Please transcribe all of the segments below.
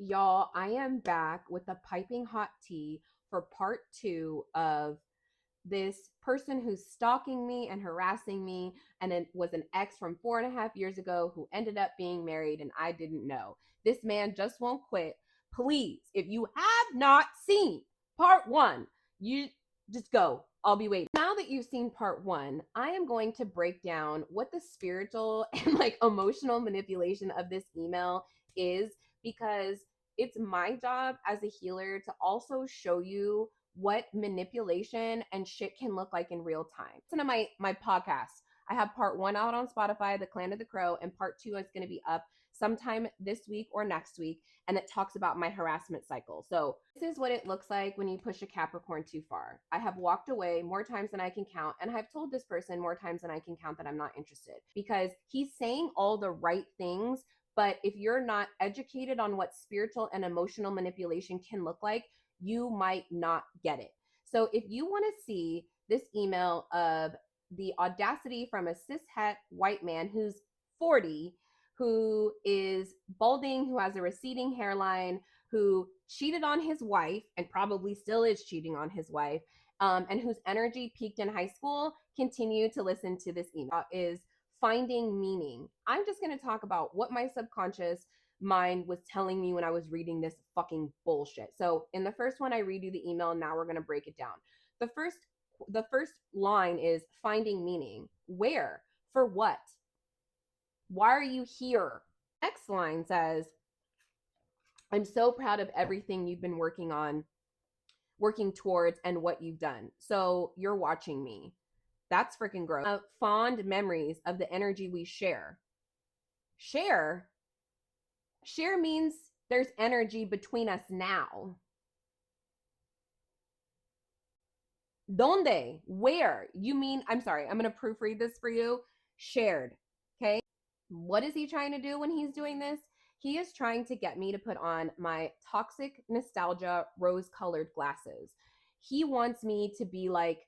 Y'all, I am back with the piping hot tea for part two of this person who's stalking me and harassing me, and it was an ex from 4.5 years ago who ended up being married, and I didn't know. This man just won't quit. Please, if you have not seen part one, you just go. I'll be waiting. Now that you've seen part one, I am going to break down what the spiritual and emotional manipulation of this email is, because it's my job as a healer to also show you what manipulation and shit can look like in real time. Listen to my podcast. I have part one out on Spotify, The Clan of the Crow, and part two is going to be up sometime this week or next week, and it talks about my harassment cycle. So this is what it looks like when you push a Capricorn too far. I have walked away more times than I can count, and I've told this person more times than I can count that I'm not interested, because he's saying all the right things, but if you're not educated on what spiritual and emotional manipulation can look like, you might not get it. So if you want to see this email of the audacity from a cishet white man who's 40, who is balding, who has a receding hairline, who cheated on his wife and probably still is cheating on his wife, and whose energy peaked in high school, continue to listen to this email, is finding meaning. I'm just going to talk about what my subconscious mind was telling me when I was reading this fucking bullshit. So in the first one, I read you the email. Now we're going to break it down. The first line is finding meaning. Where? For what? Why are you here? Next line says, I'm so proud of everything you've been working towards, and what you've done. So you're watching me. That's freaking gross. Fond memories of the energy we share. Share? Share means there's energy between us now. Donde? Where? You mean, I'm sorry, I'm going to proofread this for you. Shared. Okay. What is he trying to do when he's doing this? He is trying to get me to put on my toxic nostalgia rose colored glasses. He wants me to be like,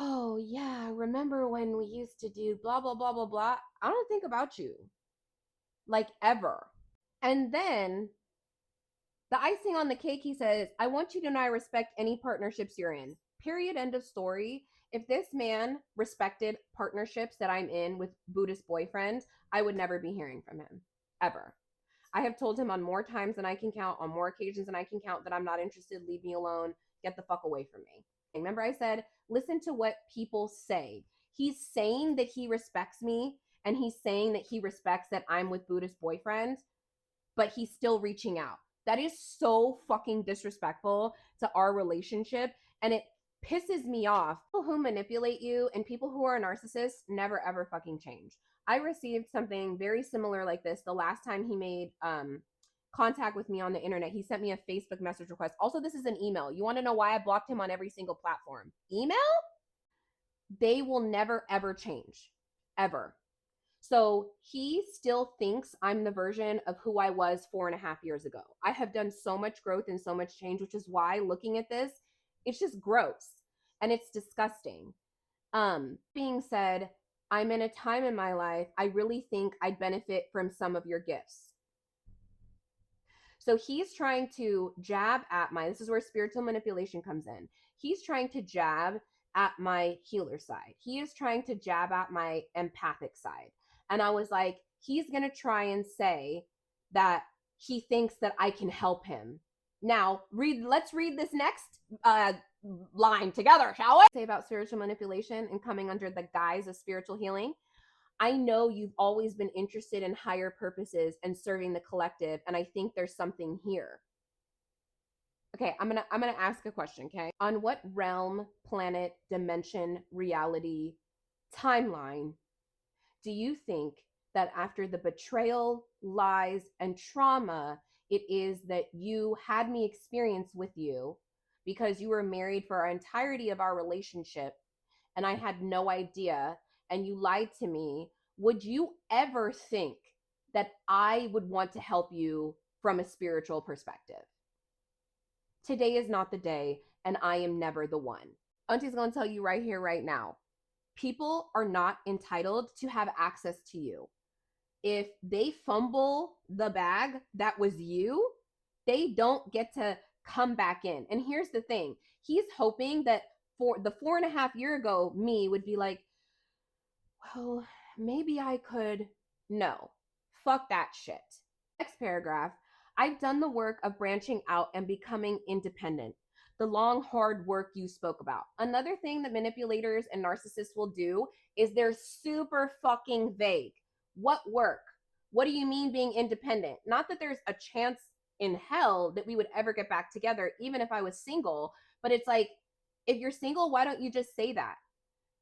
oh, yeah, remember when we used to do blah, blah, blah, blah, blah. I don't think about you, like, ever. And then the icing on the cake, he says, I want you to know I respect any partnerships you're in. Period. End of story. If this man respected partnerships that I'm in with Buddhist boyfriends, I would never be hearing from him, ever. I have told him on more times than I can count, on more occasions than I can count, that I'm not interested. Leave me alone. Get the fuck away from me. Remember, I said, listen to what people say. He's saying that he respects me, and he's saying that he respects that I'm with Buddhist boyfriends, but he's still reaching out. That is so fucking disrespectful to our relationship, and it pisses me off. People who manipulate you and people who are narcissists never ever fucking change. I received something very similar like this the last time he made contact with me on the internet. He sent me a Facebook message request. Also, this is an email. You want to know why I blocked him on every single platform? Email? They will never ever change. Ever. So he still thinks I'm the version of who I was 4.5 years ago. I have done so much growth and so much change, which is why looking at this, it's just gross and it's disgusting. Being said, I'm in a time in my life, I really think I'd benefit from some of your gifts. So he's trying to jab at this is where spiritual manipulation comes in. He's trying to jab at my healer side. He is trying to jab at my empathic side. And I was like, he's going to try and say that he thinks that I can help him. Now, let's read this next line together, shall we? Say about spiritual manipulation and coming under the guise of spiritual healing. I know you've always been interested in higher purposes and serving the collective, and I think there's something here. Okay, I'm gonna ask a question, okay? On what realm, planet, dimension, reality, timeline do you think that after the betrayal, lies, and trauma it is that you had me experience with you, because you were married for our entirety of our relationship and I had no idea, and you lied to me, would you ever think that I would want to help you from a spiritual perspective? Today is not the day, and I am never the one. Auntie's going to tell you right here, right now. People are not entitled to have access to you. if they fumble the bag that was you, they don't get to come back in. And here's the thing, he's hoping that for the 4.5 year ago me would be like, well, maybe I could. No, fuck that shit. Next paragraph, I've done the work of branching out and becoming independent. The long, hard work you spoke about. Another thing that manipulators and narcissists will do is they're super fucking vague. What work? What do you mean being independent? Not that there's a chance in hell that we would ever get back together, even if I was single, but it's like, if you're single, why don't you just say that?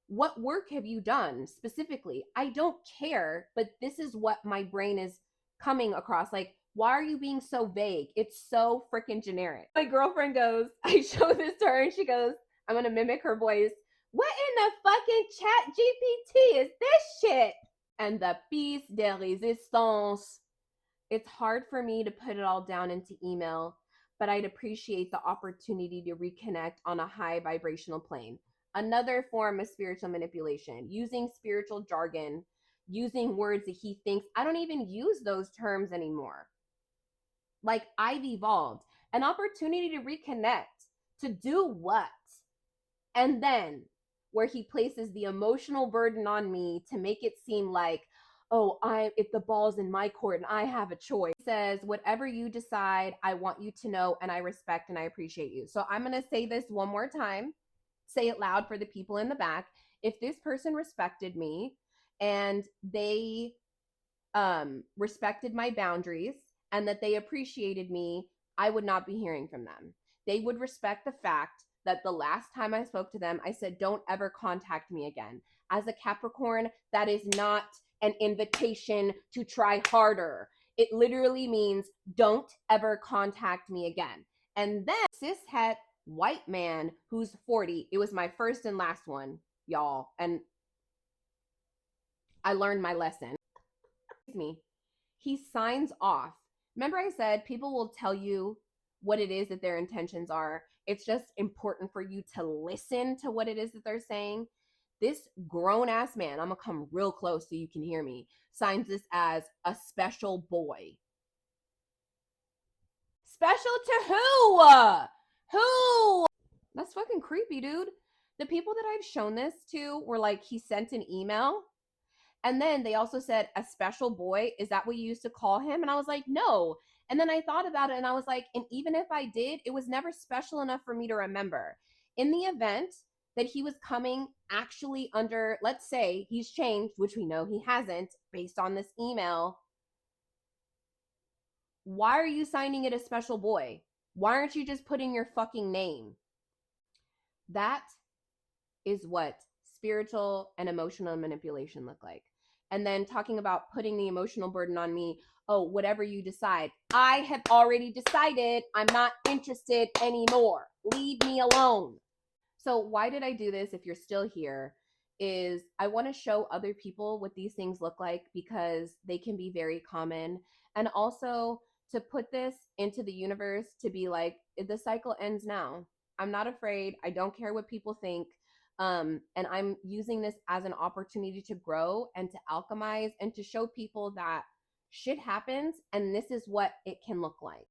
What work have you done specifically? I don't care, but this is what my brain is coming across. Like, why are you being so vague? It's so freaking generic. My girlfriend goes, I show this to her and she goes, I'm going to mimic her voice. What in the fucking chat GPT is this shit? And the piece de resistance. It's hard for me to put it all down into email, but I'd appreciate the opportunity to reconnect on a high vibrational plane. Another form of spiritual manipulation, using spiritual jargon, using words that he thinks I don't even use those terms anymore. Like, I've evolved. An opportunity to reconnect. To do what? And then where he places the emotional burden on me to make it seem like, oh, if the ball's in my court and I have a choice. He says, whatever you decide, I want you to know, and I respect and I appreciate you. So I'm going to say this one more time. Say it loud for the people in the back. If this person respected me and they respected my boundaries and that they appreciated me, I would not be hearing from them. They would respect the fact that the last time I spoke to them, I said, don't ever contact me again. As a Capricorn, that is not an invitation to try harder. It literally means don't ever contact me again. And then cishet white man who's 40, it was my first and last one, y'all. And I learned my lesson. Me. He signs off. Remember, I said people will tell you what it is that their intentions are. It's just important for you to listen to what it is that they're saying. This grown ass man, I'm gonna come real close so you can hear me, signs this as a special boy. Special to who? Who? That's fucking creepy, dude. The people that I've shown this to were like, he sent an email. And then they also said, a special boy, is that what you used to call him? And I was like, no. And then I thought about it and I was like, and even if I did, it was never special enough for me to remember. In the event that he was coming actually under, let's say he's changed, which we know he hasn't based on this email, why are you signing it a special boy? Why aren't you just putting your fucking name? That is what spiritual and emotional manipulation look like. And then talking about putting the emotional burden on me. Oh, whatever you decide. I have already decided I'm not interested anymore. Leave me alone. So why did I do this if you're still here? Is I want to show other people what these things look like because they can be very common. And also to put this into the universe to be like, the cycle ends now. I'm not afraid. I don't care what people think. And I'm using this as an opportunity to grow and to alchemize and to show people that shit happens and this is what it can look like.